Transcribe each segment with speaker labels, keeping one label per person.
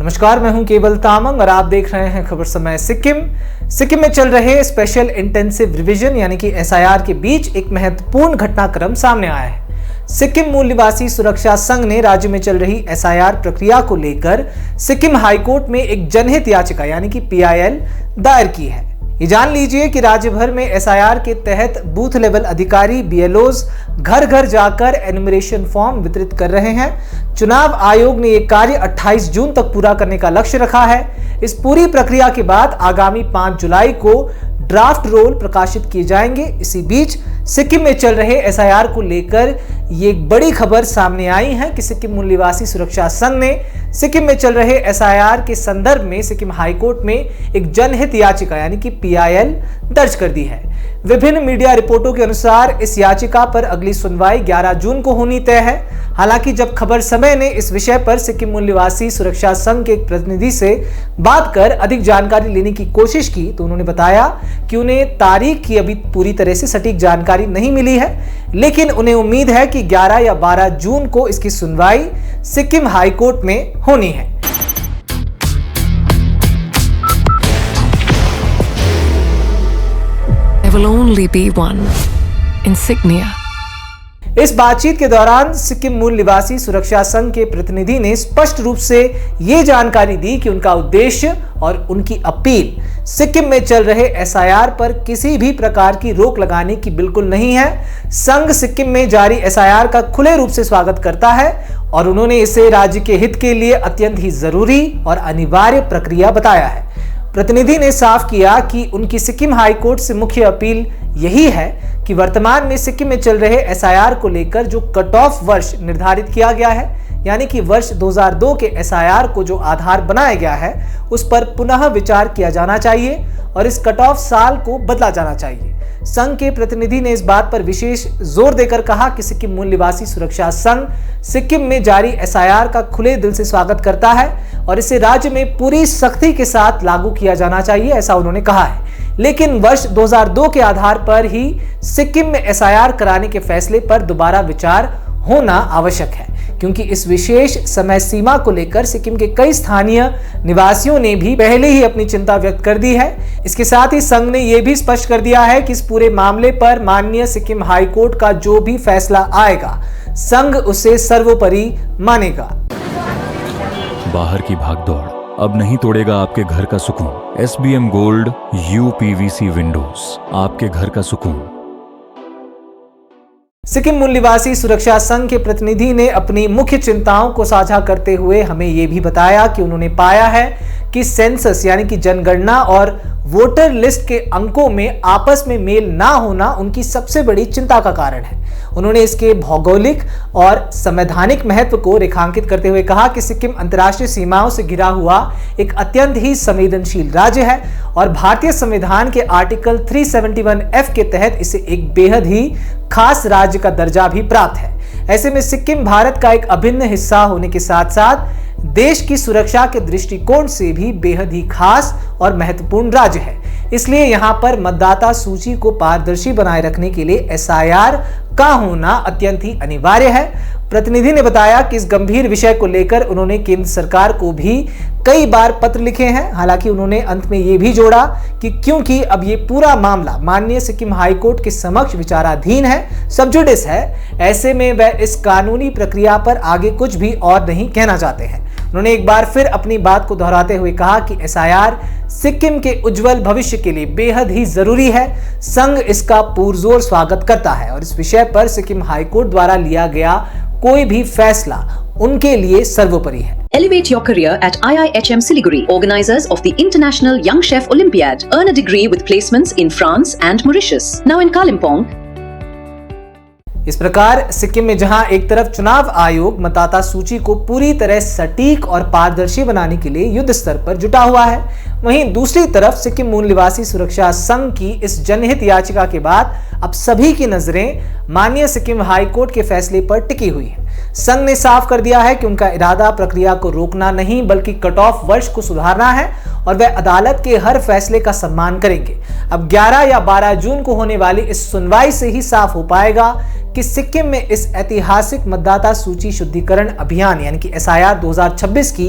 Speaker 1: नमस्कार, मैं हूं केवल तामंग और आप देख रहे हैं खबर समय सिक्किम में चल रहे स्पेशल इंटेंसिव रिवीजन यानी कि एसआईआर के बीच एक महत्वपूर्ण घटनाक्रम सामने आया है। सिक्किम मूल निवासी सुरक्षा संघ ने राज्य में चल रही एसआईआर प्रक्रिया को लेकर सिक्किम हाईकोर्ट में एक जनहित याचिका यानी कि पीआईएल दायर की है। ये जान लीजिए कि राज्य भर में एसआईआर के तहत बूथ लेवल अधिकारी बीएलओज घर घर जाकर एनुमरेशन फॉर्म वितरित कर रहे हैं। चुनाव आयोग ने ये कार्य 28 जून तक पूरा करने का लक्ष्य रखा है। इस पूरी प्रक्रिया के बाद आगामी 5 जुलाई को ड्राफ्ट रोल प्रकाशित किए जाएंगे। इसी बीच सिक्किम में चल रहे एसआईआर को लेकर ये एक बड़ी खबर सामने आई है कि सिक्किम मूल निवासी सुरक्षा संघ ने सिक्किम में चल रहे एसआईआर के संदर्भ में सिक्किम हाईकोर्ट में एक जनहित याचिका यानी कि पीआईएल दर्ज कर दी है। विभिन्न मीडिया रिपोर्टों के अनुसार इस याचिका पर अगली सुनवाई 11 जून को होनी तय है। हालांकि जब खबर समय ने इस विषय पर सिक्किम मूल निवासी सुरक्षा संघ के एक प्रतिनिधि से बात कर अधिक जानकारी लेने की कोशिश की तो उन्होंने बताया कि उन्हें तारीख की अभी पूरी तरह से सटीक जानकारी नहीं मिली है, लेकिन उन्हें उम्मीद है कि 11 या 12 जून को इसकी सुनवाई सिक्किम हाईकोर्ट में होनी है।
Speaker 2: There will only be one insignia.
Speaker 1: इस बातचीत के दौरान सिक्किम मूल निवासी सुरक्षा संघ के प्रतिनिधि ने स्पष्ट रूप से ये जानकारी दी कि उनका उद्देश्य और उनकी अपील सिक्किम में चल रहे एसआईआर पर किसी भी प्रकार की रोक लगाने की बिल्कुल नहीं है। संघ सिक्किम में जारी एसआईआर का खुले रूप से स्वागत करता है और उन्होंने इसे राज्य के हित के लिए अत्यंत ही जरूरी और अनिवार्य प्रक्रिया बताया है। प्रतिनिधि ने साफ किया कि उनकी सिक्किम हाईकोर्ट से मुख्य अपील यही है कि वर्तमान में सिक्किम में चल रहे एसआईआर को लेकर जो कट ऑफ वर्ष निर्धारित किया गया है यानी कि वर्ष 2002 के एसआईआर को जो आधार बनाया गया है उस पर पुनः विचार किया जाना चाहिए और इस कट ऑफ साल को बदला जाना चाहिए। संघ के प्रतिनिधि ने इस बात पर विशेष जोर देकर कहा कि सिक्किम मूल निवासी सुरक्षा संघ सिक्किम में जारी एसआईआर का खुले दिल से स्वागत करता है और इसे राज्य में पूरी सख्ती के साथ लागू किया जाना चाहिए, ऐसा उन्होंने कहा है। लेकिन वर्ष 2002 के आधार पर ही सिक्किम में एसआईआर कराने के फैसले पर दोबारा विचार होना आवश्यक है, क्योंकि इस विशेष समय सीमा को लेकर सिक्किम के कई स्थानीय निवासियों ने भी पहले ही अपनी चिंता व्यक्त कर दी है। इसके साथ ही संघ ने यह भी स्पष्ट कर दिया है कि इस पूरे मामले पर माननीय सिक्किम हाईकोर्ट का जो भी फैसला आएगा संघ उसे सर्वोपरि मानेगा।
Speaker 3: बाहर की भागदौड़ अब नहीं तोड़ेगा आपके घर का सुकून। SBM गोल्ड UPVC विंडोज, आपके घर का सुकून।
Speaker 1: सिक्किम मूल निवासी सुरक्षा संघ के प्रतिनिधि ने अपनी मुख्य चिंताओं को साझा करते हुए हमें यह भी बताया कि उन्होंने पाया है कि सेंसस यानी कि जनगणना और वोटर लिस्ट के अंकों में आपस में मेल ना होना उनकी सबसे बड़ी चिंता का कारण है। उन्होंने इसके भौगोलिक और संवैधानिक महत्व को रेखांकित करते हुए कहा कि सिक्किम अंतर्राष्ट्रीय सीमाओं से घिरा हुआ एक अत्यंत ही संवेदनशील राज्य है और भारतीय संविधान के आर्टिकल 371F के तहत इसे एक बेहद ही खास राज्य का दर्जा भी प्राप्त है। ऐसे में सिक्किम भारत का एक अभिन्न हिस्सा होने के साथ साथ देश की सुरक्षा के दृष्टिकोण से भी बेहद ही खास और महत्वपूर्ण राज्य है। इसलिए यहाँ पर मतदाता सूची को पारदर्शी बनाए रखने के लिए एसआईआर का होना अत्यंत ही अनिवार्य है। प्रतिनिधि ने बताया कि इस गंभीर विषय को लेकर उन्होंने केंद्र सरकार को भी कई बार पत्र लिखे हैं। हालांकि उन्होंने अंत में ये भी जोड़ा कि क्योंकि अब ये पूरा मामला माननीय सिक्किम हाईकोर्ट के समक्ष विचाराधीन है, सब जुडिस है, ऐसे में वह इस कानूनी प्रक्रिया पर आगे कुछ भी और नहीं कहना चाहते हैं। उन्होंने एक बार फिर अपनी बात को दोहराते हुए कहा कि एसआईआर सिक्किम के उज्जवल भविष्य के लिए बेहद ही जरूरी है। संघ इसका पुरजोर स्वागत करता है और इस विषय पर सिक्किम हाईकोर्ट द्वारा लिया गया कोई भी फैसला उनके लिए सर्वोपरि है।
Speaker 4: Elevate your career at IIHM Siliguri, organizers of the International Young Chef Olympiad. Earn a degree with placements in France and Mauritius. Now in Kalimpong.
Speaker 1: इस प्रकार सिक्किम में जहां एक तरफ चुनाव आयोग मतदाता सूची को पूरी तरह सटीक और पारदर्शी बनाने के लिए युद्ध स्तर पर जुटा हुआ है, वहीं दूसरी तरफ सिक्किम मूल निवासी सुरक्षा संघ की इस जनहित याचिका के बाद अब सभी की नजरें माननीय सिक्किम हाईकोर्ट के फैसले पर टिकी हुई है। संघ ने साफ कर दिया है कि उनका इरादा प्रक्रिया को रोकना नहीं बल्कि कट ऑफ वर्ष को सुधारना है और वह अदालत के हर फैसले का सम्मान करेंगे। अब 11 या 12 जून को होने वाली इस सुनवाई से ही साफ हो पाएगा कि सिक्किम में इस ऐतिहासिक मतदाता सूची शुद्धिकरण अभियान यानी कि एसआईआर 2026 की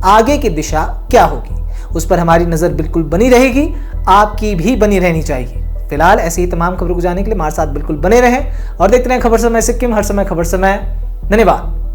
Speaker 1: आगे की दिशा क्या होगी, उस पर हमारी नजर बिल्कुल बनी रहेगी, आपकी भी बनी रहनी चाहिए। फिलहाल ऐसी ही तमाम खबरों को जानने के लिए हमारे साथ बिल्कुल बने रहें और देखते रहें खबर समय सिक्किम, हर समय खबर समय। धन्यवाद।